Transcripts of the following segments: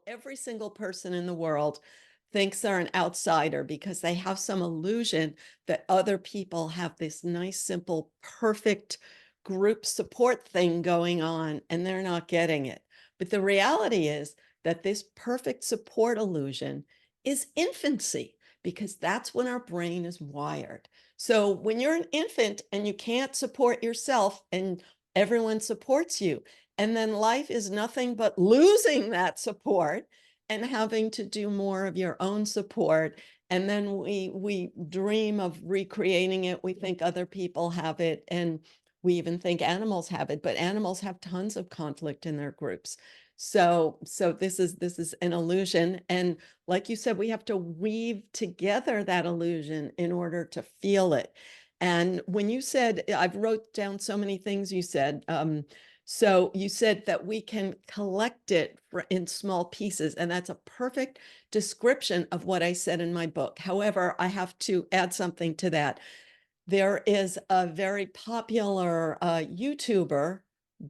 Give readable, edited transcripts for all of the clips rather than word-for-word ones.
Every single person in the world thinks they're an outsider because they have some illusion that other people have this nice, simple, perfect group support thing going on, and they're not getting it. But the reality is that this perfect support illusion is infancy, because that's when our brain is wired. So when you're an infant and you can't support yourself and everyone supports you, and then life is nothing but losing that support and having to do more of your own support. And then we dream of recreating it. We think other people have it, and we even think animals have it, but animals have tons of conflict in their groups. So this is an illusion. And like you said, we have to weave together that illusion in order to feel it. And when you said, I've wrote down so many things you said, so you said that we can collect it in small pieces, and that's a perfect description of what I said in my book. However, I have to add something to that. There is a very popular YouTuber,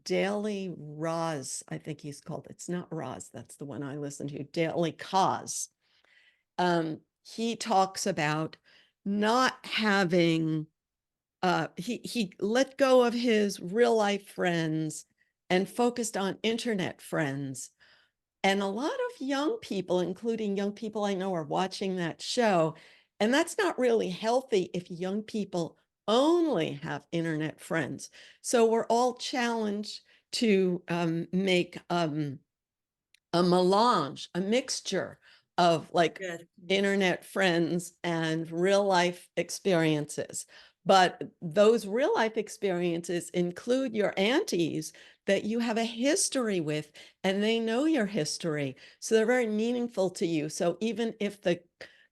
Daily Roz, I think he's called. It's not Roz, that's the one I listen to, Daily Cause. He talks about not having he let go of his real life friends and focused on internet friends. And a lot of young people, including young people I know, are watching that show. And that's not really healthy if young people only have internet friends. So we're all challenged to make a melange, a mixture of like Yes. internet friends and real life experiences. But those real life experiences include your aunties that you have a history with, and they know your history. So they're very meaningful to you. So even if the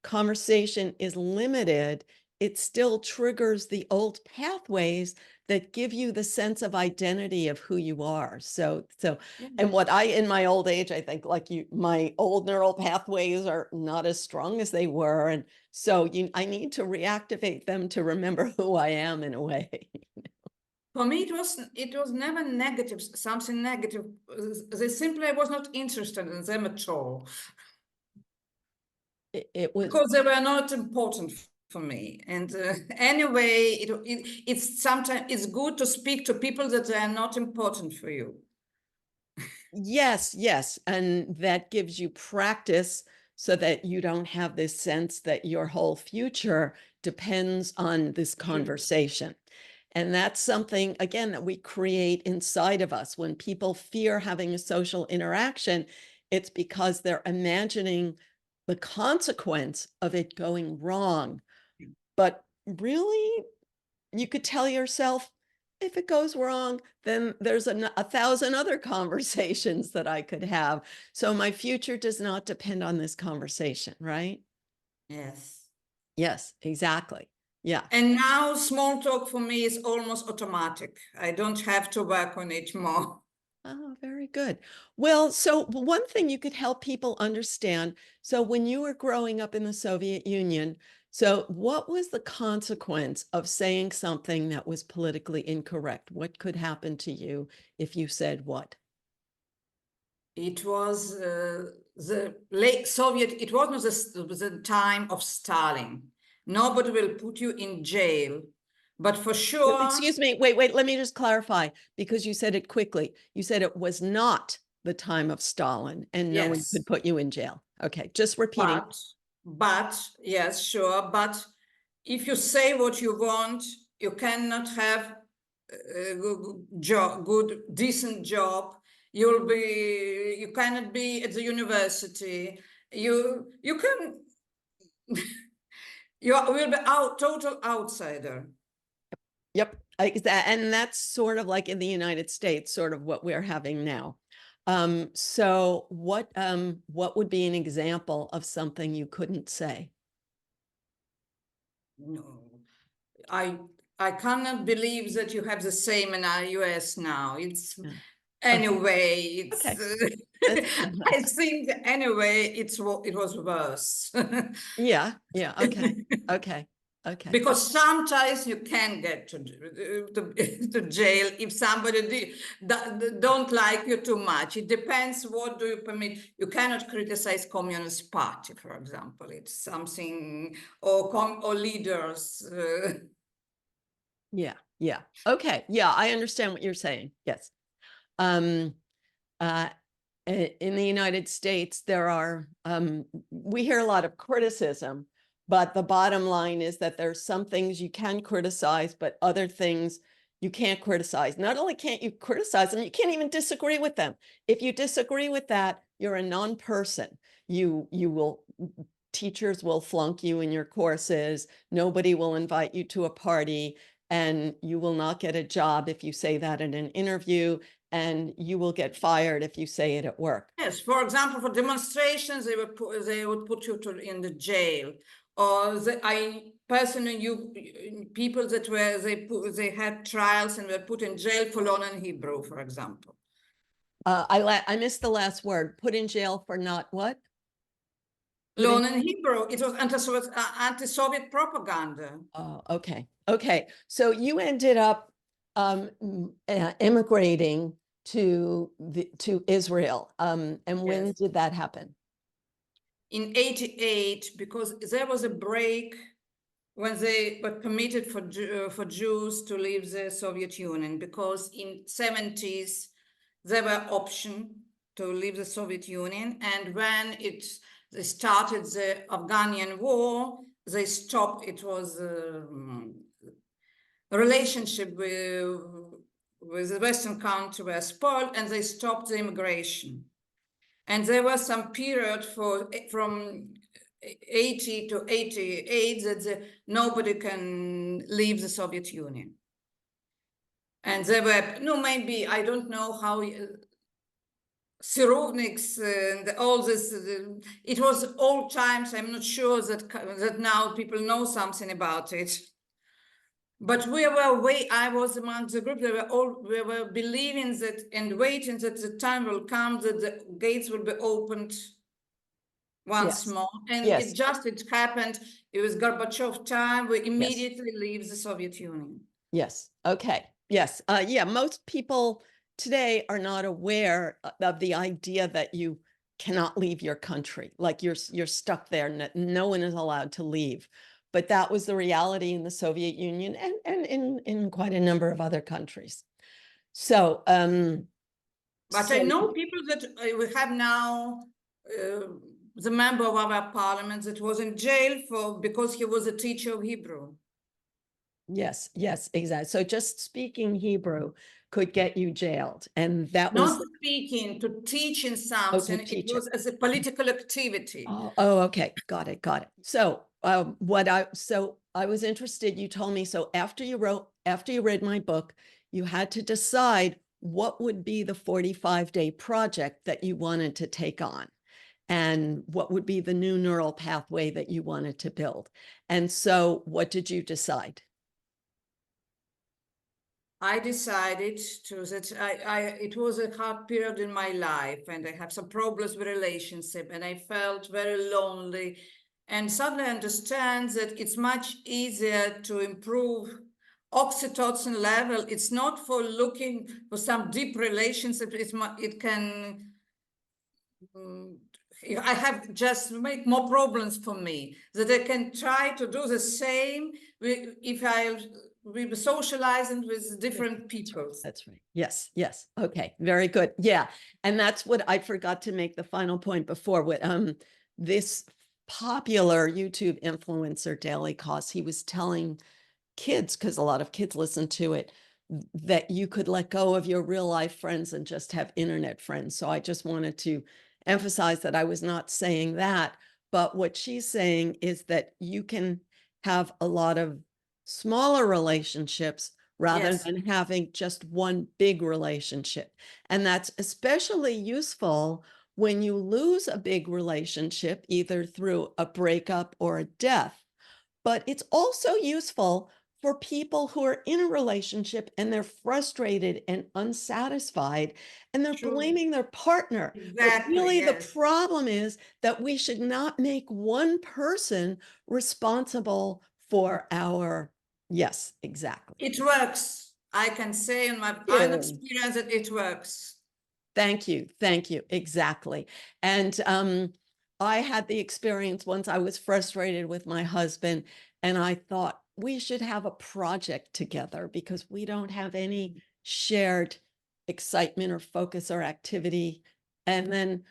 conversation is limited, it still triggers the old pathways that give you the sense of identity of who you are. And what I, in my old age, I think like you, my old neural pathways are not as strong as they were. And so I need to reactivate them to remember who I am in a way. For me, it was never negative, something negative. They simply I was not interested in them at all It was, because they were not important for me. And anyway, it's sometimes it's good to speak to people that they are not important for you. yes, yes. And that gives you practice so that you don't have this sense that your whole future depends on this conversation. And that's something, again, that we create inside of us. When people fear having a social interaction, it's because they're imagining the consequence of it going wrong. But really, you could tell yourself, if it goes wrong, then there's a thousand other conversations that I could have. So my future does not depend on this conversation, right? Yes. Yes, exactly. Yeah. And now small talk for me is almost automatic. I don't have to work on it more. Oh, very good. Well, so one thing you could help people understand. So when you were growing up in the Soviet Union, so what was the consequence of saying something that was politically incorrect? What could happen to you if you said what? It was the late Soviet, it was not the time of Stalin. Nobody will put you in jail, but for sure, Excuse me, wait, let me just clarify, because you said it quickly. You said it was not the time of Stalin and no one yes, could put you in jail. Okay, just repeating. but, yes, sure, but if you say what you want, you cannot have a good job, good, decent job. You cannot be at the university. You can, you will be total outsider. Yep, and that's sort of like in the United States, sort of what we're having now. So what would be an example of something you couldn't say? No, I I cannot believe that you have the same in our US now. It's Yeah. Okay, anyway, it's okay. That's I think anyway it was worse. yeah, okay, okay. Okay. Because sometimes you can get to jail if somebody don't like you too much. It depends what do you permit. You cannot criticize Communist Party, for example. It's something, or leaders. Yeah. Yeah. Okay. Yeah, I understand what you're saying. Yes. Um, uh, in the United States, there are, we hear a lot of criticism, but the bottom line is that there's some things you can criticize, but other things you can't criticize. Not only can't you criticize them, you can't even disagree with them. If you disagree with that, you're a non-person. You will, teachers will flunk you in your courses. Nobody will invite you to a party, and you will not get a job if you say that in an interview, and you will get fired if you say it at work. Yes, for example, for demonstrations, they would put you in the jail. Or people that were they had trials and were put in jail for learning Hebrew, for example. I missed the last word. Put in jail for not what? Learning Hebrew. It was anti-Soviet propaganda. Oh, okay. Okay. So you ended up immigrating to Israel. And when Yes. did that happen? In 88, because there was a break when they were permitted for Jews to leave the Soviet Union, because in 70s there were option to leave the Soviet Union, and when they started the Afghanian war, they stopped. It was a relationship with the Western country were spoiled, and they stopped the immigration. And there was some period from 80 to 88 that nobody can leave the Soviet Union. And there were, no, maybe, I don't know how, Sirovniks and all this, it was old times. I'm not sure that now people know something about it. But I was among the group, we were believing that and waiting that the time will come that the gates will be opened once Yes. more. And Yes. it happened. It was Gorbachev time. We Yes. immediately leave the Soviet Union. Yes. Okay. Yes. Yeah. Most people today are not aware of the idea that you cannot leave your country. Like you're stuck there. No one is allowed to leave. But that was the reality in the Soviet Union and in quite a number of other countries. So, But I know people that we have now, the member of our parliament that was in jail because he was a teacher of Hebrew. yes, yes, exactly. So just speaking Hebrew could get you jailed. And that was Not speaking, to teach in to something. It teach it. was as a political activity. Oh, okay. Got it. Got it. So, I was interested, you told me, so after you read my book, you had to decide what would be the 45-day project that you wanted to take on and what would be the new neural pathway that you wanted to build. And so what did you decide? I decided that it was a hard period in my life, and I had some problems with relationship, and I felt very lonely, and suddenly I understand that it's much easier to improve oxytocin level. It's not for looking for some deep relationship. It can I have just make more problems for me, that I can try to do the same if I we socializing with different people. That's right. Yes. Yes. Okay. Very good. Yeah. And that's what I forgot to make the final point before. What this popular YouTube influencer, Daily Cost, he was telling kids, because a lot of kids listen to it, that you could let go of your real life friends and just have internet friends. So I just wanted to emphasize that I was not saying that, but what she's saying is that you can have a lot of smaller relationships rather Yes, than having just one big relationship. And that's especially useful when you lose a big relationship, either through a breakup or a death. But it's also useful for people who are in a relationship and they're frustrated and unsatisfied and they're true. blaming their partner. But Exactly, really, the yes. problem is that we should not make one person responsible for our, yes, exactly. It works. I can say in my Yeah. own experience that it works. Thank you. Thank you. Exactly. And I had the experience once I was frustrated with my husband, and I thought we should have a project together because we don't have any shared excitement or focus or activity. And then,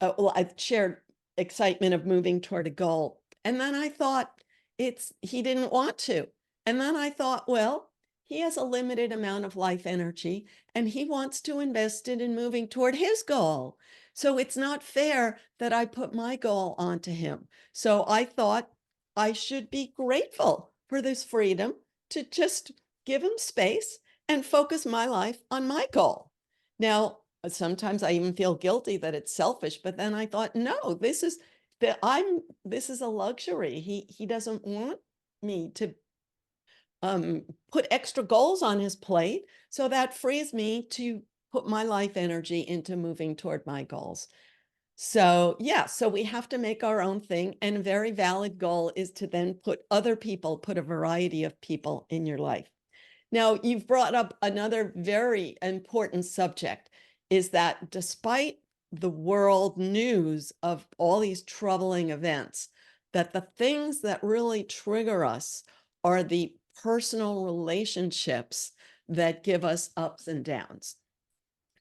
well, I shared excitement of moving toward a goal. And then I thought he didn't want to. And then I thought, well, he has a limited amount of life energy and he wants to invest it in moving toward his goal. So it's not fair that I put my goal onto him. So I thought I should be grateful for this freedom to just give him space and focus my life on my goal. Now, sometimes I even feel guilty that it's selfish, but then I thought, no, this is a luxury. He doesn't want me to put extra goals on his plate. So that frees me to put my life energy into moving toward my goals. So yeah, so we have to make our own thing. And a very valid goal is to then put a variety of people in your life. Now, you've brought up another very important subject, is that despite the world news of all these troubling events, that the things that really trigger us are the personal relationships that give us ups and downs.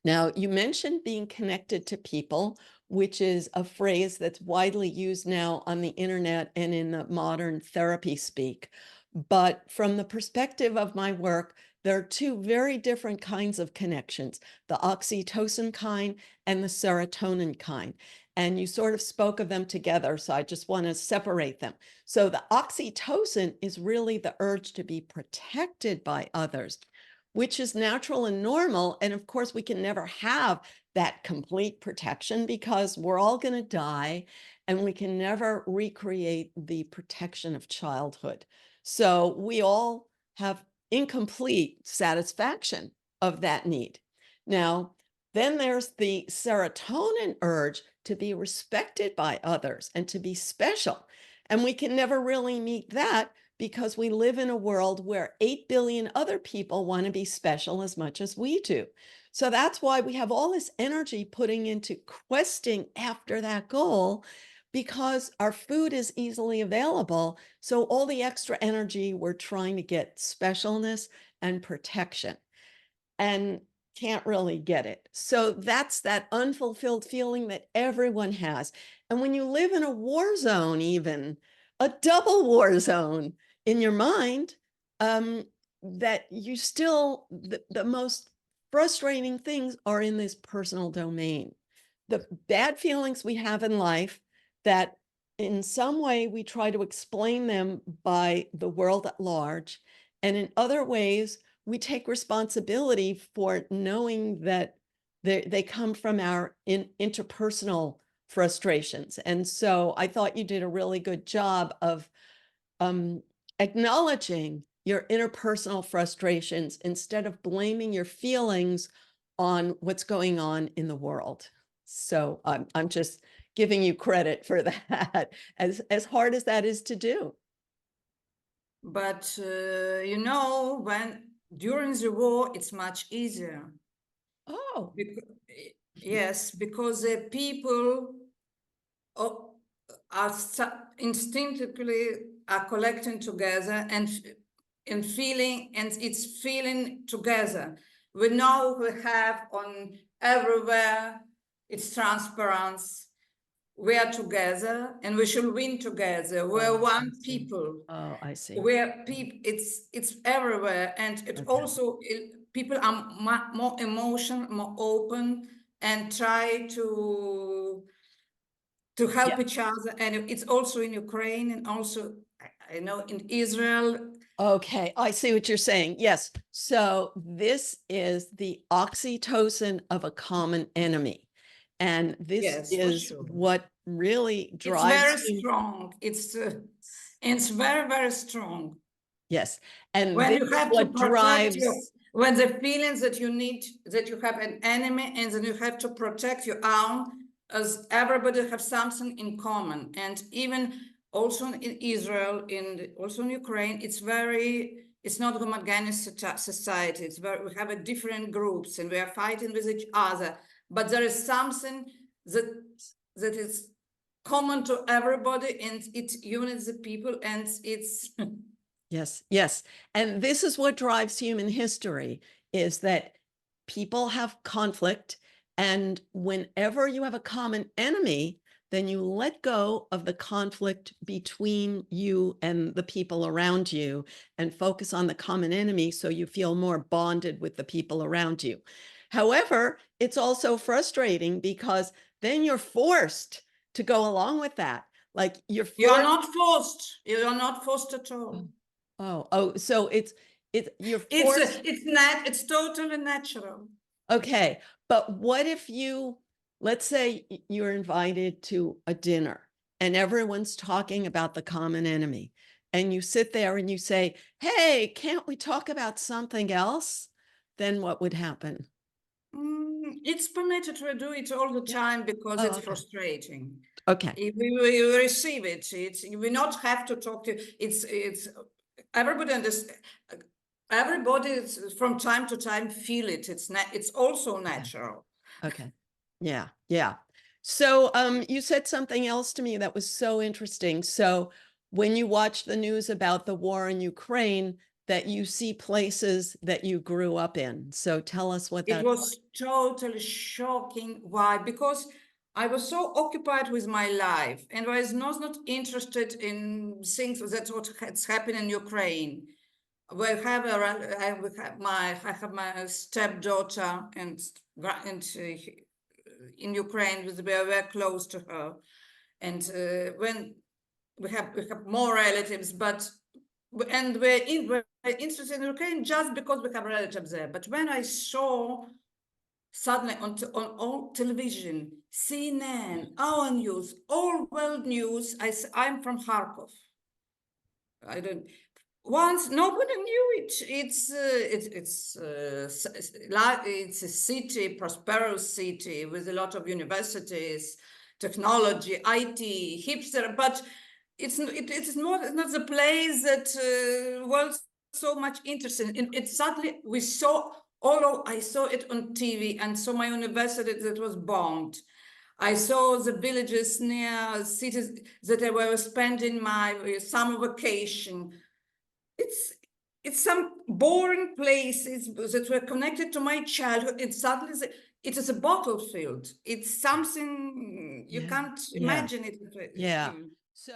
Now, you mentioned being connected to people, which is a phrase that's widely used now on the internet and in the modern therapy speak. But from the perspective of my work, there are two very different kinds of connections, the oxytocin kind and the serotonin kind. And you sort of spoke of them together, so I just want to separate them. So the oxytocin is really the urge to be protected by others, which is natural and normal. And of course, we can never have that complete protection because we're all going to die and we can never recreate the protection of childhood. So we all have incomplete satisfaction of that need. Now, then there's the serotonin urge to be respected by others and to be special. And we can never really meet that because we live in a world where 8 billion other people want to be special as much as we do. So that's why we have all this energy putting into questing after that goal, because our food is easily available. So all the extra energy, we're trying to get specialness and protection and can't really get it. So that's that unfulfilled feeling that everyone has. And when you live in a war zone, even a double war zone in your mind, that you still, the most frustrating things are in this personal domain. The bad feelings we have in life that in some way we try to explain them by the world at large. And in other ways, we take responsibility for knowing that they come from our interpersonal frustrations. And so I thought you did a really good job of acknowledging your interpersonal frustrations instead of blaming your feelings on what's going on in the world. So I'm just giving you credit for that, as hard as that is to do. But when during the war, it's much easier. Oh, Yes, because the people are instinctively are collecting together and feeling, and it's feeling together. We know we have on everywhere, it's transparency. We are together and we should win together. We're oh, I one see. people. Oh, I see. Where people, it's everywhere, and it Okay. also people are more emotional, more open, and try to help Yeah. each other. And it's also in Ukraine, and also I know in Israel. Okay, I see what you're saying. Yes. So this is the oxytocin of a common enemy. And this Yes, for is sure. what really It's drives very you. strong. It's very, very strong. Yes. And When this you is have to what protect your, drives. when the feelings that you need, that you have an enemy, and then you have to protect your own, as everybody have something in common. And even also in Israel, also in Ukraine, it's not homogeneous society. We have a different groups and we are fighting with each other. But there is something that is common to everybody, and it unites the people, and it's Yes, yes. And this is what drives human history, is that people have conflict. And whenever you have a common enemy, then you let go of the conflict between you and the people around you and focus on the common enemy so you feel more bonded with the people around you. However, it's also frustrating because then you're forced to go along with that. Like you're you are forced. not forced. You are not forced at all. Oh, so you're forced. It's totally natural. Okay, but what if let's say you're invited to a dinner and everyone's talking about the common enemy, and you sit there and you say, hey, can't we talk about something else? Then what would happen? It's permitted to do it all the Yeah. time because Oh, it's okay. frustrating. Okay. If we receive it, we not have to talk to. It's everybody understands. Everybody from time to time feel it. It's also natural. Okay. Yeah. Yeah. So you said something else to me that was so interesting. So when you watch the news about the war in Ukraine, that you see places that you grew up in. So tell us what It that. was totally shocking. Why? Because I was so occupied with my life and was not interested in things that's happening in Ukraine. We have I have my stepdaughter and in Ukraine, we are very close to her, and when we have more relatives, but we're interested in Ukraine just because we have relatives there. But when I saw suddenly on all television, CNN, our news, all world news, I'm from Kharkov. I don't. Once nobody knew it. It's a city, prosperous city with a lot of universities, technology, IT, hipster. But it's not the place that was so much interested in. It suddenly we saw I saw it on TV, and saw my university that was bombed. I saw the villages near cities that I was spending my summer vacation. It's some boring places that were connected to my childhood. And suddenly it is a battlefield. It's something you Yeah. can't Yeah. imagine it. Yeah. So